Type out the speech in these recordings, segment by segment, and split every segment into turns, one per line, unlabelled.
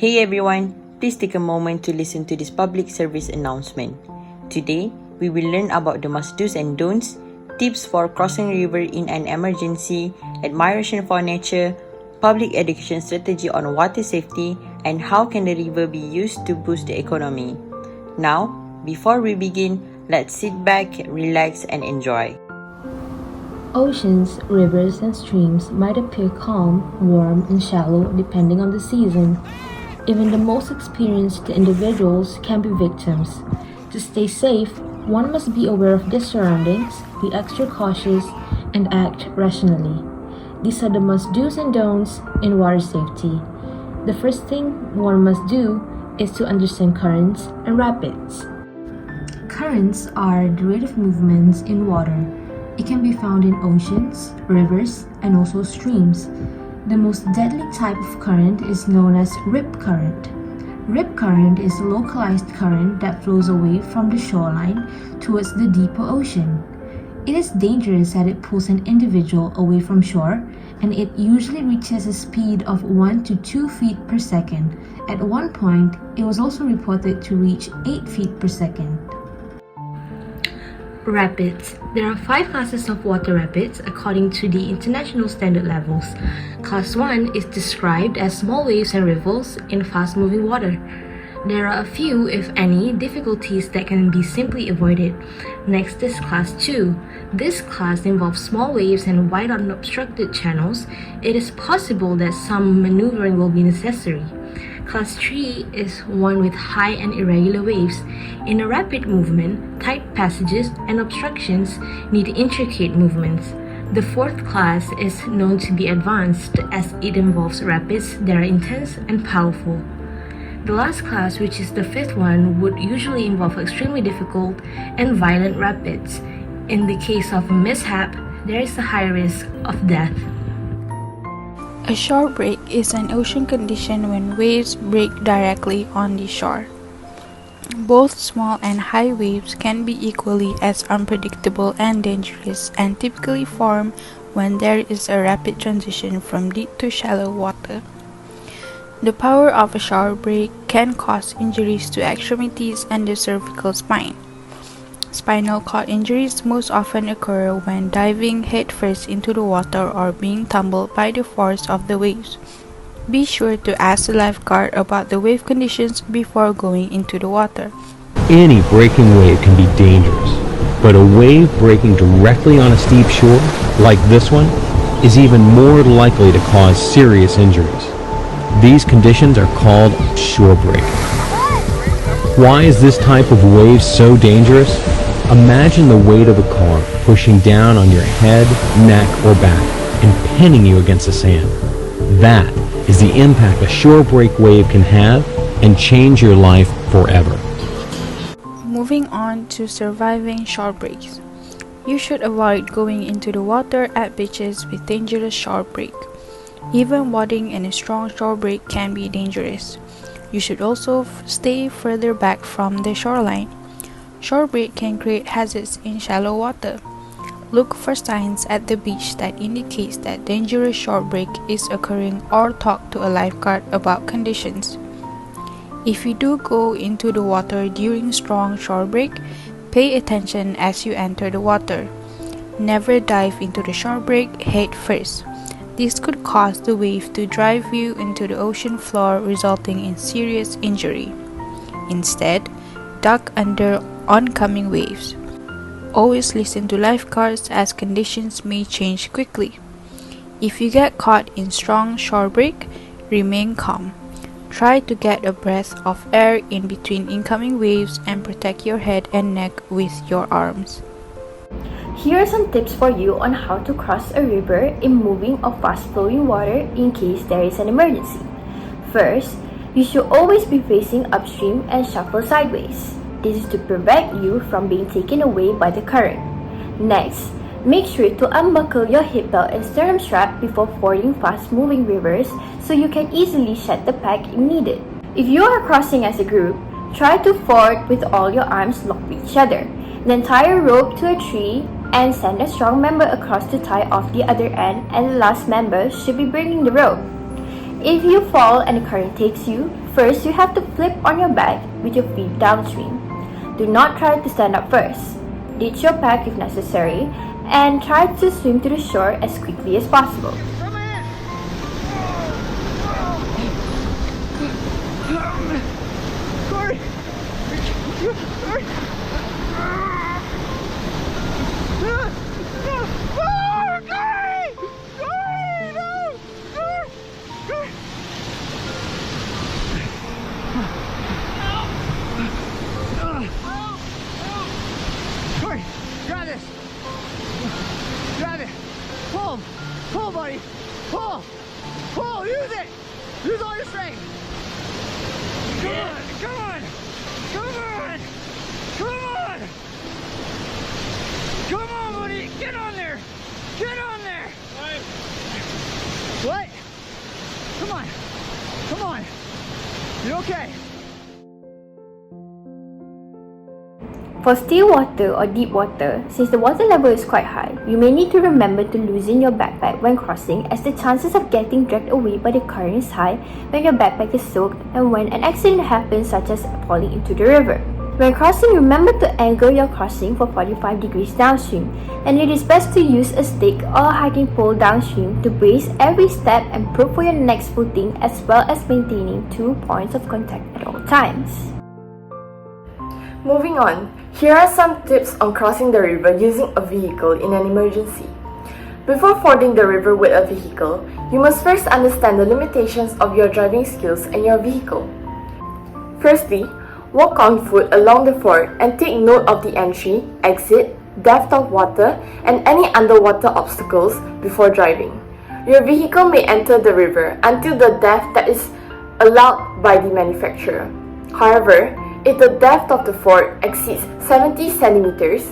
Hey everyone, please take a moment to listen to this public service announcement. Today, we will learn about the must-dos and don'ts, tips for crossing a river in an emergency, admiration for nature, public education strategy on water safety, and how can the river be used to boost the economy. Now, before we begin, let's sit back, relax, and enjoy.
Oceans, rivers, and streams might appear calm, warm, and shallow depending on the season. Even the most experienced individuals can be victims. To stay safe, one must be aware of their surroundings, be extra cautious, and act rationally. These are the must-dos and don'ts in water safety. The first thing one must do is to understand currents and rapids. Currents are the rate of movements in water. It can be found in oceans, rivers, and also streams. The most deadly type of current is known as rip current. Rip current is a localized current that flows away from the shoreline towards the deeper ocean. It is dangerous as it pulls an individual away from shore, and it usually reaches a speed of 1 to 2 feet per second. At one point, it was also reported to reach 8 feet per second. Rapids. There are 5 classes of water rapids according to the international standard levels. Class 1 is described as small waves and ripples in fast-moving water. There are a few, if any, difficulties that can be simply avoided. Next is Class 2. This class involves small waves and wide unobstructed channels. It is possible that some maneuvering will be necessary. Class 3 is one with high and irregular waves. In a rapid movement, tight passages and obstructions need intricate movements. The 4th class is known to be advanced as it involves rapids that are intense and powerful. The last class, which is the 5th one, would usually involve extremely difficult and violent rapids. In the case of a mishap, there is a high risk of death.
A shore break is an ocean condition when waves break directly on the shore. Both small and high waves can be equally as unpredictable and dangerous and typically form when there is a rapid transition from deep to shallow water. The power of a shore break can cause injuries to extremities and the cervical spine. Spinal cord injuries most often occur when diving headfirst into the water or being tumbled by the force of the waves. Be sure to ask the lifeguard about the wave conditions before going into the water.
Any breaking wave can be dangerous, but a wave breaking directly on a steep shore, like this one, is even more likely to cause serious injuries. These conditions are called shore breaking. Why is this type of wave so dangerous? Imagine the weight of a car pushing down on your head, neck, or back and pinning you against the sand. That is the impact a shore break wave can have and change your life forever.
Moving on to surviving shore breaks. You should avoid going into the water at beaches with dangerous shore break. Even wading in a strong shore break can be dangerous. You should also stay further back from the shoreline. Shore break can create hazards in shallow water. Look for signs at the beach that indicates that dangerous shore break is occurring or talk to a lifeguard about conditions. If you do go into the water during strong shore break, pay attention as you enter the water. Never dive into the shore break head first. This could cause the wave to drive you into the ocean floor, resulting in serious injury. Instead, duck under oncoming waves. Always listen to lifeguards as conditions may change quickly. If you get caught in strong shore break, remain calm. Try to get a breath of air in between incoming waves and protect your head and neck with your arms.
Here are some tips for you on how to cross a river in moving or fast-flowing water in case there is an emergency. First, you should always be facing upstream and shuffle sideways. This is to prevent you from being taken away by the current. Next, make sure to unbuckle your hip belt and sternum strap before fording fast-moving rivers so you can easily shed the pack if needed. If you are crossing as a group, try to ford with all your arms locked with each other. Then tie a rope to a tree and send a strong member across to tie off the other end, and the last member should be bringing the rope. If you fall and the current takes you, First, you have to flip on your back with your feet downstream. Do not try to stand up first. Ditch your pack if necessary and try to swim to the shore as quickly as possible.
Grab this! Grab it! Pull! Pull, buddy! Pull! Pull! Use it! Use all your strength! Come on! Come on! Come on! Come on! Come on, buddy! Get on there! Get on there! What? Come on! Come on! You okay?
For still water or deep water, since the water level is quite high, you may need to remember to loosen your backpack when crossing, as the chances of getting dragged away by the current is high when your backpack is soaked and when an accident happens, such as falling into the river. When crossing, remember to angle your crossing for 45 degrees downstream, and it is best to use a stick or a hiking pole downstream to brace every step and prove for your next footing, as well as maintaining 2 points of contact at all times.
Moving on, here are some tips on crossing the river using a vehicle in an emergency. Before fording the river with a vehicle, you must first understand the limitations of your driving skills and your vehicle. Firstly, walk on foot along the ford and take note of the entry, exit, depth of water, and any underwater obstacles before driving. Your vehicle may enter the river until the depth that is allowed by the manufacturer. However, if the depth of the ford exceeds 70 centimeters,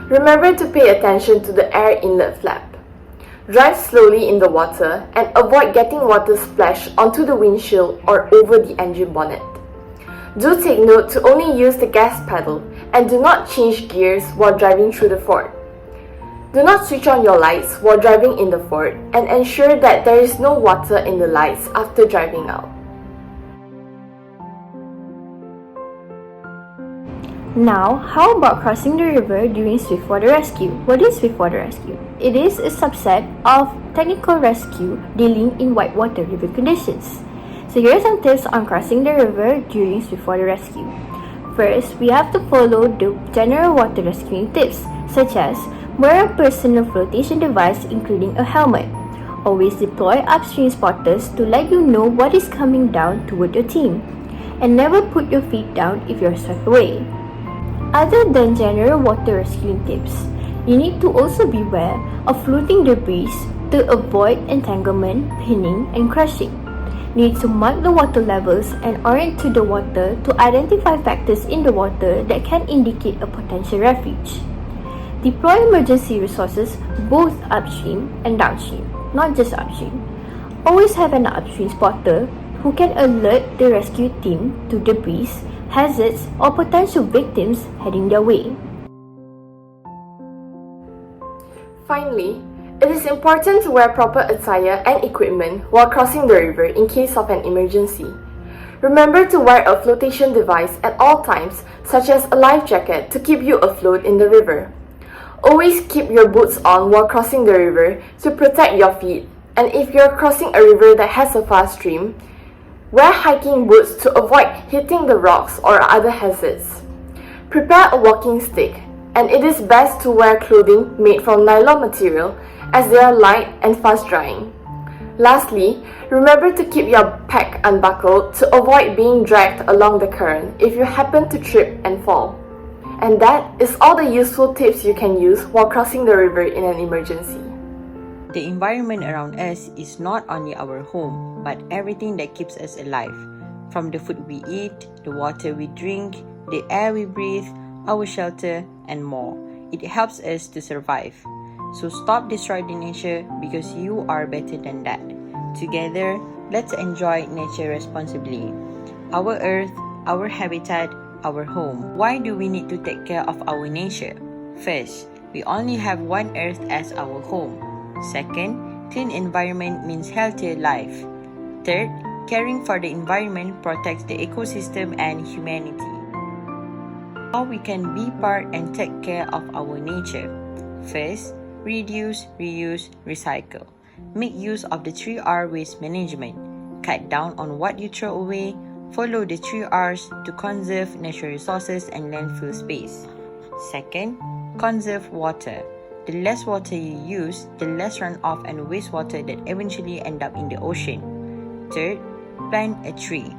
remember to pay attention to the air inlet flap. Drive slowly in the water and avoid getting water splashed onto the windshield or over the engine bonnet. Do take note to only use the gas pedal and do not change gears while driving through the ford. Do not switch on your lights while driving in the ford and ensure that there is no water in the lights after driving out.
Now, how about crossing the river during swiftwater rescue? What is swiftwater rescue? It is a subset of technical rescue dealing in whitewater river conditions. So here are some tips on crossing the river during swiftwater rescue. First, we have to follow the general water rescuing tips, such as wear a personal flotation device including a helmet. Always deploy upstream spotters to let you know what is coming down toward your team. And never put your feet down if you are swept away. Other than general water rescuing tips, you need to also beware of floating debris to avoid entanglement, pinning, and crushing. You need to mark the water levels and orient to the water to identify factors in the water that can indicate a potential refuge. Deploy emergency resources both upstream and downstream, not just upstream. Always have an upstream spotter who can alert the rescue team to debris, hazards, or potential victims heading their way.
Finally, it is important to wear proper attire and equipment while crossing the river in case of an emergency. Remember to wear a flotation device at all times, such as a life jacket to keep you afloat in the river. Always keep your boots on while crossing the river to protect your feet, and if you're crossing a river that has a fast stream, wear hiking boots to avoid hitting the rocks or other hazards. Prepare a walking stick, and it is best to wear clothing made from nylon material as they are light and fast drying. Lastly, remember to keep your pack unbuckled to avoid being dragged along the current if you happen to trip and fall. And that is all the useful tips you can use while crossing the river in an emergency.
The environment around us is not only our home, but everything that keeps us alive. From the food we eat, the water we drink, the air we breathe, our shelter, and more. It helps us to survive. So stop destroying the nature because you are better than that. Together, let's enjoy nature responsibly. Our earth, our habitat, our home. Why do we need to take care of our nature? First, we only have one earth as our home. Second, clean environment means healthier life. Third, Caring for the environment protects the ecosystem and humanity. How we can be part and take care of our nature. First, reduce, reuse, recycle. Make use of the 3R waste management. Cut down on what you throw away. Follow the 3Rs to conserve natural resources and landfill space. Second, conserve water. The less water you use, the less runoff and wastewater that eventually end up in the ocean. Third, plant a tree.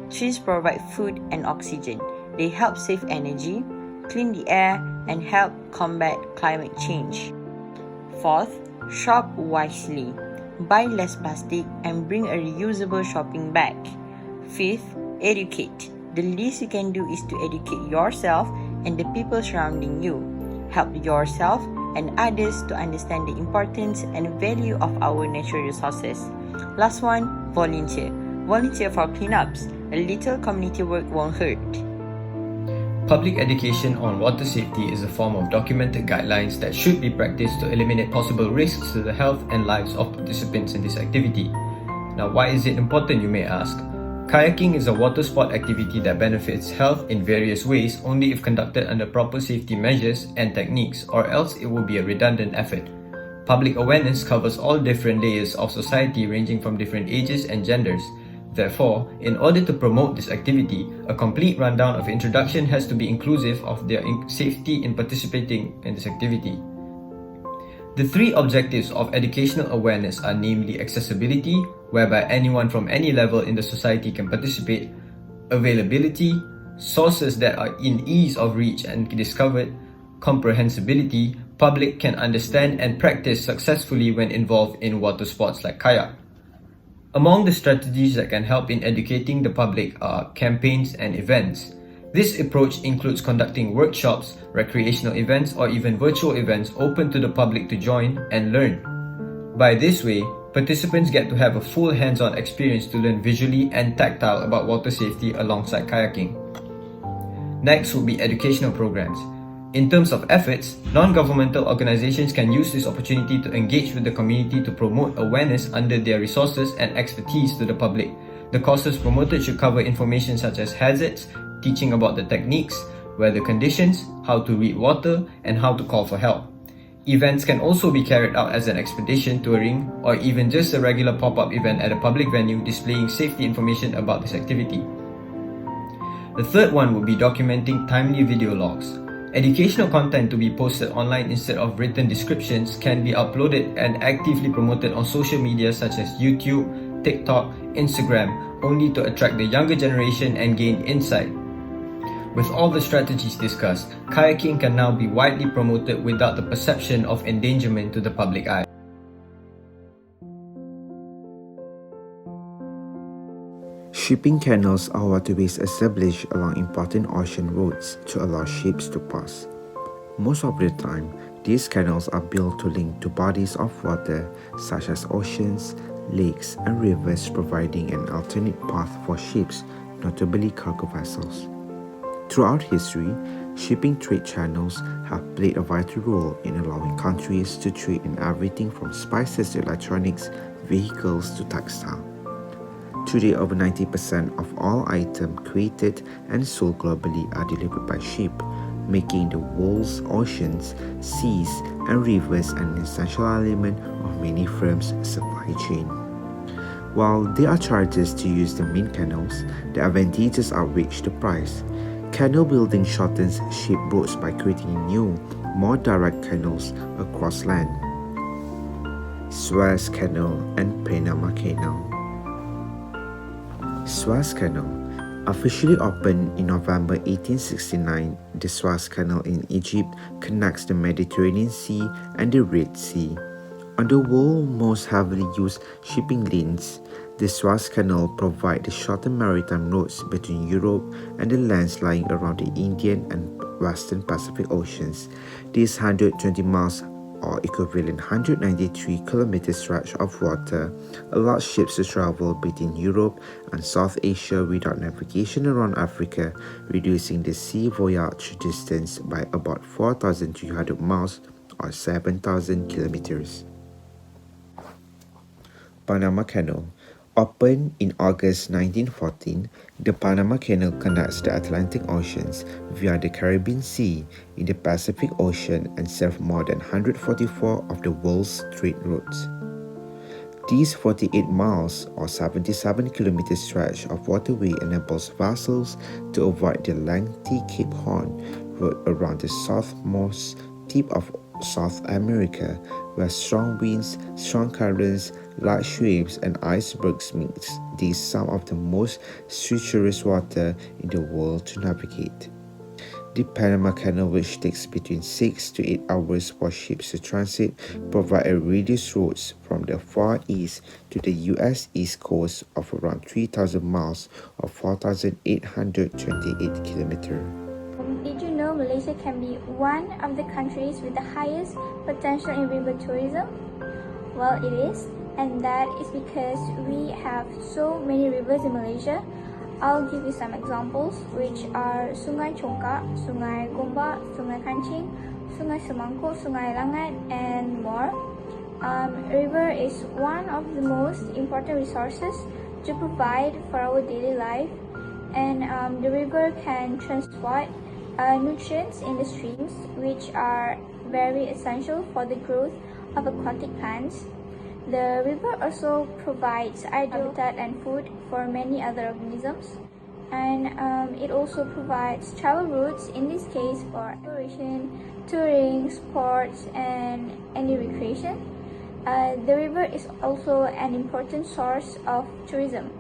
Trees provide food and oxygen. They help save energy, clean the air, and help combat climate change. Fourth, shop wisely. Buy less plastic and bring a reusable shopping bag. Fifth, educate. The least you can do is to educate yourself and the people surrounding you. Help yourself and others to understand the importance and value of our natural resources. Last one, volunteer. Volunteer for cleanups. A little community work won't hurt.
Public education on water safety is a form of documented guidelines that should be practiced to eliminate possible risks to the health and lives of participants in this activity. Now, why is it important, you may ask? Kayaking is a water sport activity that benefits health in various ways only if conducted under proper safety measures and techniques, or else it will be a redundant effort. Public awareness covers all different layers of society ranging from different ages and genders. Therefore, in order to promote this activity, a complete rundown of introduction has to be inclusive of their safety in participating in this activity. The three objectives of educational awareness are namely accessibility, whereby anyone from any level in the society can participate, availability, sources that are in ease of reach and discovered, comprehensibility, public can understand and practice successfully when involved in water sports like kayak. Among the strategies that can help in educating the public are campaigns and events. This approach includes conducting workshops, recreational events, or even virtual events open to the public to join and learn. By this way, participants get to have a full hands-on experience to learn visually and tactile about water safety alongside kayaking. Next will be educational programs. In terms of efforts, non-governmental organizations can use this opportunity to engage with the community to promote awareness under their resources and expertise to the public. The courses promoted should cover information such as hazards, teaching about the techniques, weather conditions, how to read water, and how to call for help. Events can also be carried out as an expedition touring or even just a regular pop-up event at a public venue displaying safety information about this activity. The third one would be documenting timely video logs. Educational content to be posted online instead of written descriptions can be uploaded and actively promoted on social media such as YouTube, TikTok, Instagram, only to attract the younger generation and gain insight. With all the strategies discussed, kayaking can now be widely promoted without the perception of endangerment to the public eye.
Shipping canals are waterways established along important ocean routes to allow ships to pass. Most of the time, these canals are built to link to bodies of water such as oceans, lakes, and rivers, providing an alternate path for ships, notably cargo vessels. Throughout history, shipping trade channels have played a vital role in allowing countries to trade in everything from spices to electronics, vehicles to textile. Today, over 90% of all items created and sold globally are delivered by ship, making the world's oceans, seas, and rivers an essential element of many firms' supply chain. While there are charges to use the main canals, the advantages outweigh the price. Canal building shortens ship routes by creating new, more direct canals across land. Suez Canal and Panama Canal. Suez Canal. Officially opened in November 1869, the Suez Canal in Egypt connects the Mediterranean Sea and the Red Sea. On the world's most heavily used shipping lanes, the Suez Canal provides the shortened maritime routes between Europe and the lands lying around the Indian and Western Pacific Oceans. This 120 miles or equivalent 193 kilometer stretch of water allows ships to travel between Europe and South Asia without navigation around Africa, reducing the sea voyage distance by about 4,300 miles or 7,000 kilometers. Panama Canal. Opened in August 1914, the Panama Canal connects the Atlantic Oceans via the Caribbean Sea in the Pacific Ocean and serves more than 144 of the world's trade routes. These 48 miles or 77 kilometer stretch of waterway enables vessels to avoid the lengthy Cape Horn road around the southmost tip of South America, where strong winds, strong currents, large waves, and icebergs make these some of the most treacherous water in the world to navigate. The Panama Canal, which takes between 6 to 8 hours for ships to transit, provides a radius routes from the Far East to the U.S. East Coast of around 3,000 miles or 4,828 kilometers.
Did you know Malaysia can be one of the countries with the highest potential in river tourism? Well, it is, and that is because we have so many rivers in Malaysia. I'll give you some examples, which are Sungai Chongkak, Sungai Gombak, Sungai Kancing, Sungai Semangkuk, Sungai Langat, and more. River is one of the most important resources to provide for our daily life, and the river can transport nutrients in the streams, which are very essential for the growth of aquatic plants. The river also provides habitat and food for many other organisms, and it also provides travel routes, in this case for exploration, touring, sports, and any recreation. The river is also an important source of tourism.